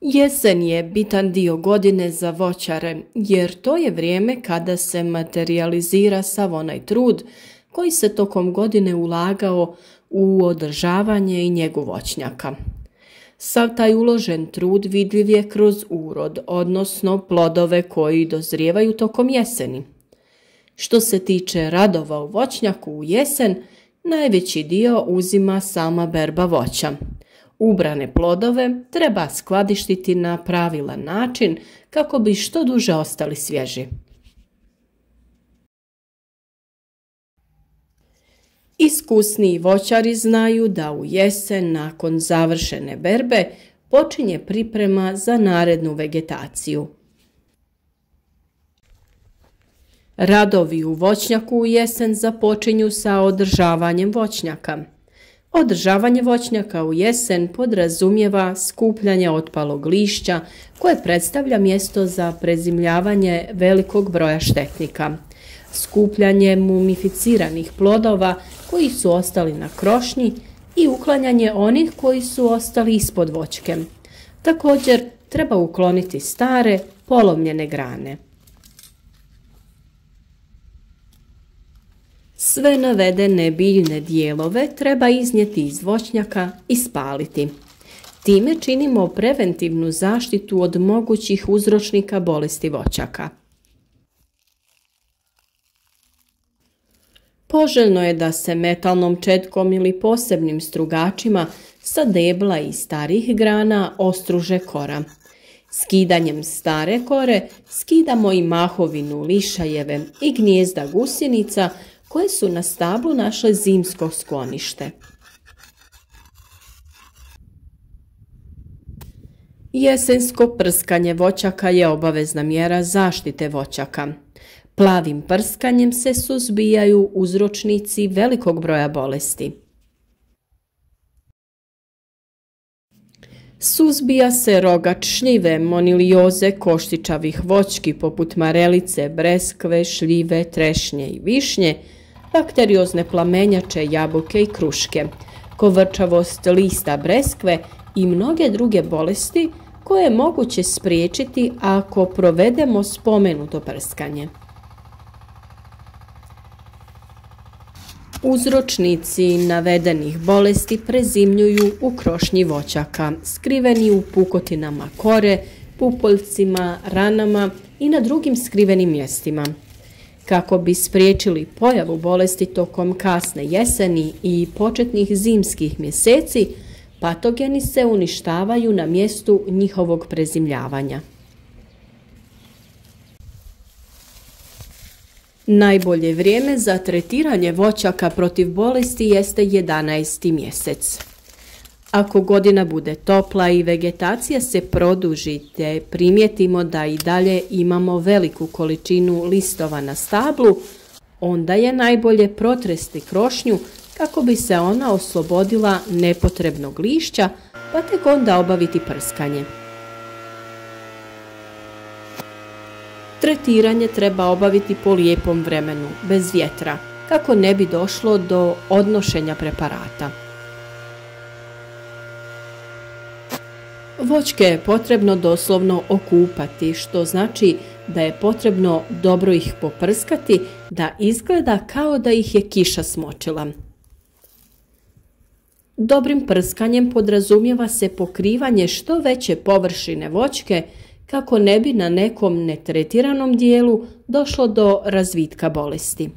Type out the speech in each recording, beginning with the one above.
Jesen je bitan dio godine za voćare, jer to je vrijeme kada se materijalizira sav onaj trud koji se tokom godine ulagao u održavanje i njegu voćnjaka. Sav taj uložen trud vidljiv je kroz urod, odnosno plodove koji dozrijevaju tokom jeseni. Što se tiče radova u voćnjaku u jesen, najveći dio uzima sama berba voća. Ubrane plodove treba skladištiti na pravilan način kako bi što duže ostali svježi. Iskusniji voćari znaju da u jesen nakon završene berbe počinje priprema za narednu vegetaciju. Radovi u voćnjaku u jesen započinju sa održavanjem voćnjaka. Održavanje voćnjaka u jesen podrazumijeva skupljanje otpalog lišća koje predstavlja mjesto za prezimljavanje velikog broja štetnika, skupljanje mumificiranih plodova koji su ostali na krošnji i uklanjanje onih koji su ostali ispod voćke. Također treba ukloniti stare, polomljene grane. Sve navedene biljne dijelove treba iznijeti iz voćnjaka i spaliti. Time činimo preventivnu zaštitu od mogućih uzročnika bolesti voćaka. Poželjno je da se metalnom četkom ili posebnim strugačima sa debla i starih grana ostruže kora. Skidanjem stare kore skidamo i mahovinu lišajeve i gnijezda gusinica koje su na stablu našle zimsko sklonište. Jesensko prskanje voćaka je obavezna mjera zaštite voćaka. Plavim prskanjem se suzbijaju uzročnici velikog broja bolesti. Suzbija se rogač šljive, monilioze, koštičavih voćki poput marelice, breskve, šljive, trešnje i višnje, bakteriozne plamenjače, jabuke i kruške, kovrčavost lista breskve i mnoge druge bolesti koje je moguće spriječiti ako provedemo spomenuto prskanje. Uzročnici navedenih bolesti prezimljuju u krošnji voćaka, skriveni u pukotinama kore, pupoljcima, ranama i na drugim skrivenim mjestima. Kako bi spriječili pojavu bolesti tokom kasne jeseni i početnih zimskih mjeseci, patogeni se uništavaju na mjestu njihovog prezimljavanja. Najbolje vrijeme za tretiranje voćaka protiv bolesti jeste 11. mjesec. Ako godina bude topla i vegetacija se produži te primijetimo da i dalje imamo veliku količinu listova na stablu, onda je najbolje protresti krošnju kako bi se ona oslobodila nepotrebnog lišća, pa tek onda obaviti prskanje. Tretiranje treba obaviti po lijepom vremenu, bez vjetra, kako ne bi došlo do odnošenja preparata. Voćke je potrebno doslovno okupati, što znači da je potrebno dobro ih poprskati da izgleda kao da ih je kiša smočila. Dobrim prskanjem podrazumijeva se pokrivanje što veće površine voćke kako ne bi na nekom netretiranom dijelu došlo do razvitka bolesti.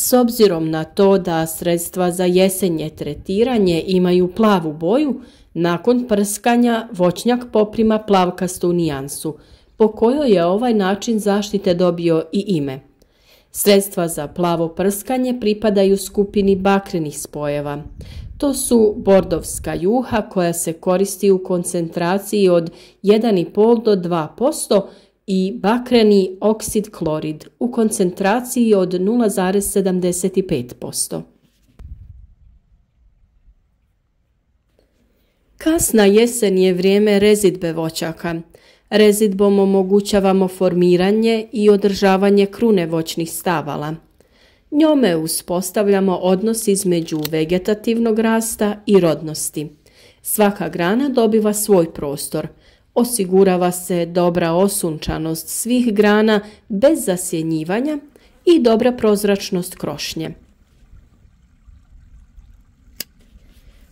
S obzirom na to da sredstva za jesenje tretiranje imaju plavu boju, nakon prskanja voćnjak poprima plavkastu nijansu, po kojoj je ovaj način zaštite dobio i ime. Sredstva za plavo prskanje pripadaju skupini bakrenih spojeva. To su bordovska juha koja se koristi u koncentraciji od 1,5 do 2% i bakreni oksid klorid u koncentraciji od 0,75%. Kasna jesen je vrijeme rezidbe voćaka. Rezidbom omogućavamo formiranje i održavanje krune voćnih stavala. Njome uspostavljamo odnos između vegetativnog rasta i rodnosti. Svaka grana dobiva svoj prostor. Osigurava se dobra osunčanost svih grana bez zasjenjivanja i dobra prozračnost krošnje.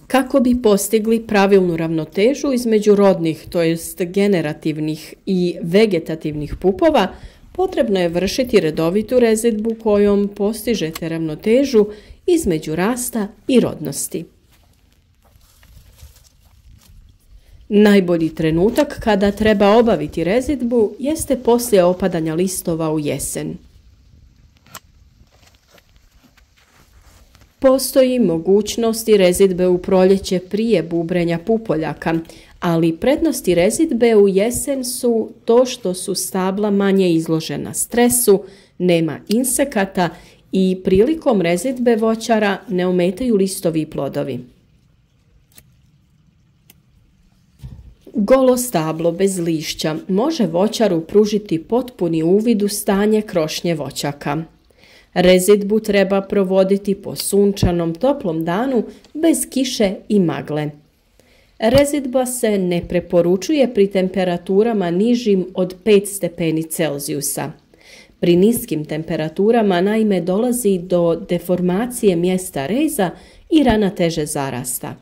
Kako bi postigli pravilnu ravnotežu između rodnih, to jest generativnih i vegetativnih pupova, potrebno je vršiti redovitu rezidbu kojom postižete ravnotežu između rasta i rodnosti. Najbolji trenutak kada treba obaviti rezidbu jeste poslije opadanja listova u jesen. Postoji mogućnosti rezidbe u proljeće prije bubrenja pupoljaka, ali prednosti rezidbe u jesen su to što su stabla manje izložena stresu, nema insekata i prilikom rezidbe voćara ne ometaju listovi i plodovi. Golo stablo bez lišća može voćaru pružiti potpuni uvid u stanje krošnje voćaka. Rezidbu treba provoditi po sunčanom toplom danu bez kiše i magle. Rezidba se ne preporučuje pri temperaturama nižim od 5 stepeni Celzijusa. Pri niskim temperaturama naime dolazi do deformacije mjesta reza i rana teže zarasta.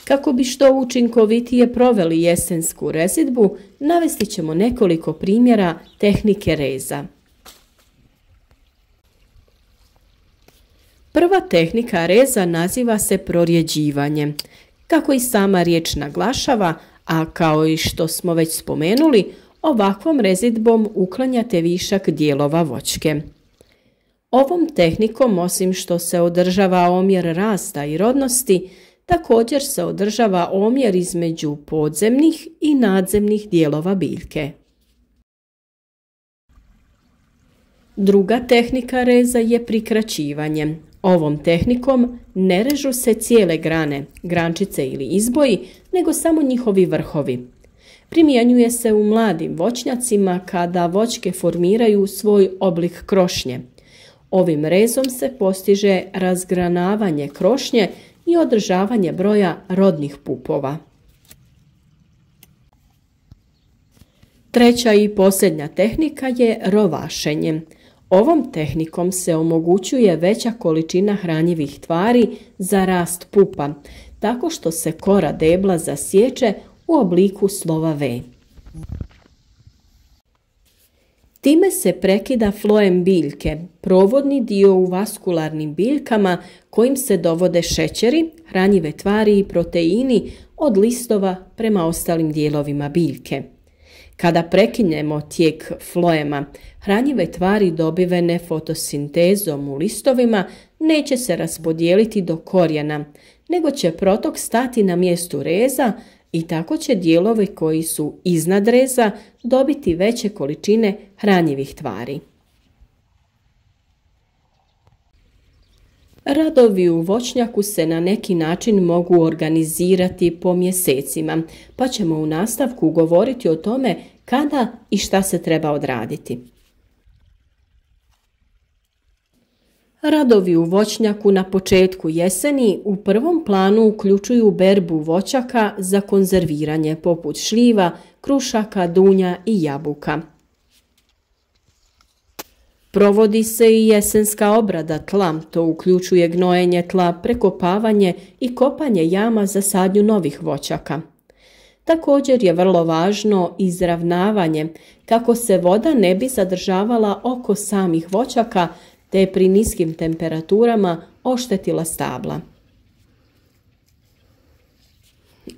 Kako bi što učinkovitije proveli jesensku rezidbu, navesti ćemo nekoliko primjera tehnike reza. Prva tehnika reza naziva se prorjeđivanje. Kako i sama riječ naglašava, a kao i što smo već spomenuli, ovakvom rezidbom uklanjate višak dijelova voćke. Ovom tehnikom, osim što se održava omjer rasta i rodnosti, također se održava omjer između podzemnih i nadzemnih dijelova biljke. Druga tehnika reza je prikraćivanje. Ovom tehnikom ne režu se cijele grane, grančice ili izboji, nego samo njihovi vrhovi. Primjenjuje se u mladim voćnjacima kada voćke formiraju svoj oblik krošnje. Ovim rezom se postiže razgranavanje krošnje i održavanje broja rodnih pupova. Treća i posljednja tehnika je rovašenje. Ovom tehnikom se omogućuje veća količina hranjivih tvari za rast pupa, tako što se kora debla zasječe u obliku slova V. Time se prekida floem biljke, provodni dio u vaskularnim biljkama kojim se dovode šećeri, hranjive tvari i proteini od listova prema ostalim dijelovima biljke. Kada prekinemo tijek floema, hranjive tvari dobivene fotosintezom u listovima neće se raspodijeliti do korijena, nego će protok stati na mjestu reza i tako će dijelovi koji su iznad reza dobiti veće količine hranjivih tvari. Radovi u voćnjaku se na neki način mogu organizirati po mjesecima, pa ćemo u nastavku govoriti o tome kada i šta se treba odraditi. Radovi u voćnjaku na početku jeseni u prvom planu uključuju berbu voćaka za konzerviranje poput šljiva, krušaka, dunja i jabuka. Provodi se i jesenska obrada tla, to uključuje gnojenje tla, prekopavanje i kopanje jama za sadnju novih voćaka. Također je vrlo važno izravnavanje kako se voda ne bi zadržavala oko samih voćaka te pri niskim temperaturama oštetila stabla.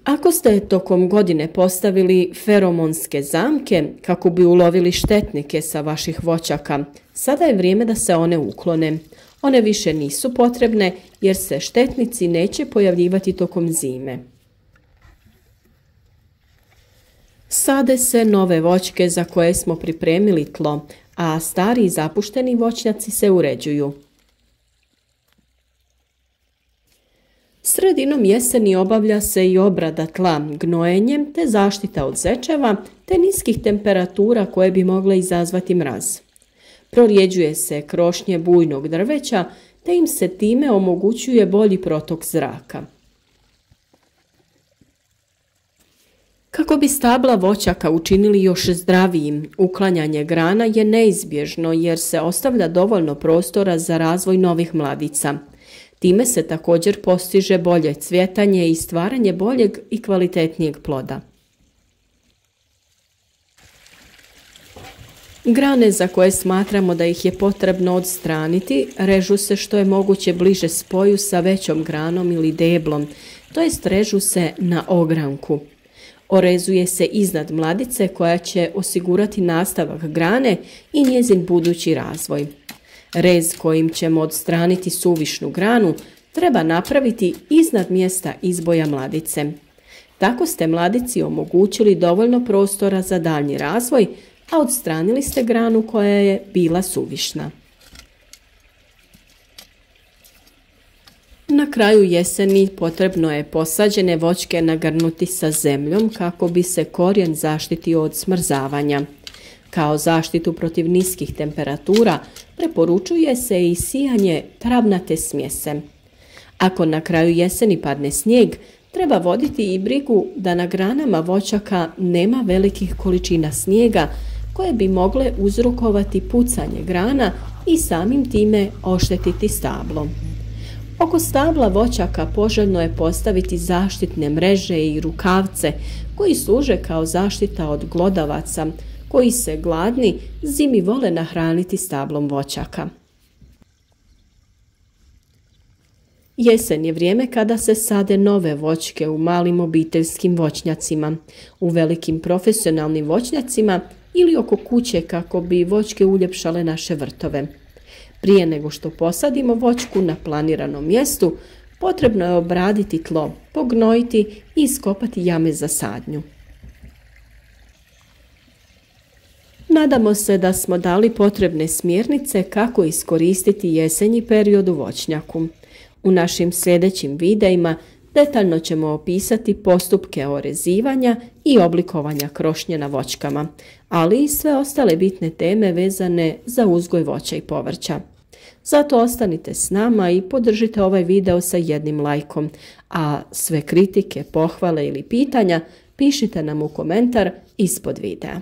Ako ste tokom godine postavili feromonske zamke kako bi ulovili štetnike sa vaših voćaka, sada je vrijeme da se one uklone. One više nisu potrebne jer se štetnici neće pojavljivati tokom zime. Sade se nove voćke za koje smo pripremili tlo, a stari zapušteni voćnjaci se uređuju. Sredinom jeseni obavlja se i obrada tla gnojenjem te zaštita od zečeva te niskih temperatura koje bi mogle izazvati mraz. prorjeđuje se krošnje bujnog drveća, te im se time omogućuje bolji protok zraka. Kako bi stabla voćaka učinili još zdravijim, uklanjanje grana je neizbježno jer se ostavlja dovoljno prostora za razvoj novih mladica. Time se također postiže bolje cvjetanje i stvaranje boljeg i kvalitetnijeg ploda. Grane za koje smatramo da ih je potrebno odstraniti režu se što je moguće bliže spoju sa većom granom ili deblom, to jest režu se na ogranku. Orezuje se iznad mladice koja će osigurati nastavak grane i njezin budući razvoj. Rez kojim ćemo odstraniti suvišnu granu treba napraviti iznad mjesta izboja mladice. Tako ste mladici omogućili dovoljno prostora za daljnji razvoj, a odstranili ste granu koja je bila suvišna. Na kraju jeseni potrebno je posađene voćke nagrnuti sa zemljom kako bi se korijen zaštitio od smrzavanja. Kao zaštitu protiv niskih temperatura preporučuje se i sijanje travnate smjese. Ako na kraju jeseni padne snijeg, treba voditi i brigu da na granama voćaka nema velikih količina snijega koje bi mogle uzrokovati pucanje grana i samim time oštetiti stablo. Oko stabla voćaka poželjno je postaviti zaštitne mreže i rukavce koji služe kao zaštita od glodavaca koji se gladni zimi vole nahraniti stablom voćaka. Jesen je vrijeme kada se sade nove voćke u malim obiteljskim voćnjacima, u velikim profesionalnim voćnjacima ili oko kuće kako bi voćke uljepšale naše vrtove. Prije nego što posadimo voćku na planiranom mjestu, potrebno je obraditi tlo, pognojiti i iskopati jame za sadnju. Nadamo se da smo dali potrebne smjernice kako iskoristiti jesenji period u voćnjaku. U našim sljedećim videima detaljno ćemo opisati postupke orezivanja i oblikovanja krošnje na voćkama, ali i sve ostale bitne teme vezane za uzgoj voća i povrća. Zato ostanite s nama i podržite ovaj video sa jednim lajkom, a sve kritike, pohvale ili pitanja pišite nam u komentar ispod videa.